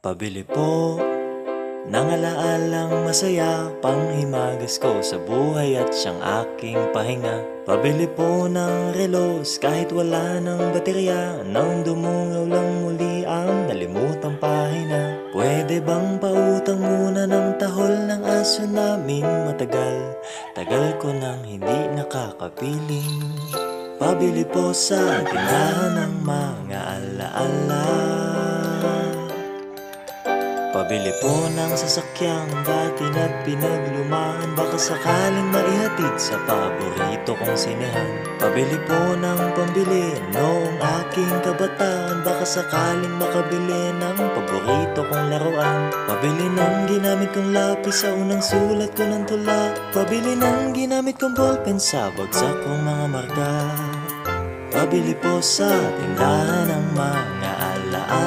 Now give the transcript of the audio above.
Pabili po ng alaalang masaya, panghimagas ko sa buhay at siyang aking pahinga. Pabili po ng relos kahit wala ng baterya, nang dumungaw lang muli ang nalimutang pahina. Pwede bang pautang muna ng tahol ng aso naming matagal? Tagal ko nang hindi nakakapiling. Pabili po sa tindahan ng mga alaala. Pabili po ng sasakyang dati na pinaglumaan, baka sakaling maihatid sa paborito kong sinehan. Pabili po ng pambili noong aking kabataan, baka sakaling makabili ng paborito kong laruan. Pabili ng ginamit kong lapis sa unang sulat ko ng tula. Pabili ng ginamit kong ballpen sa bagsak kong mga marka. Pabili po sa tindahan ng mga alaala.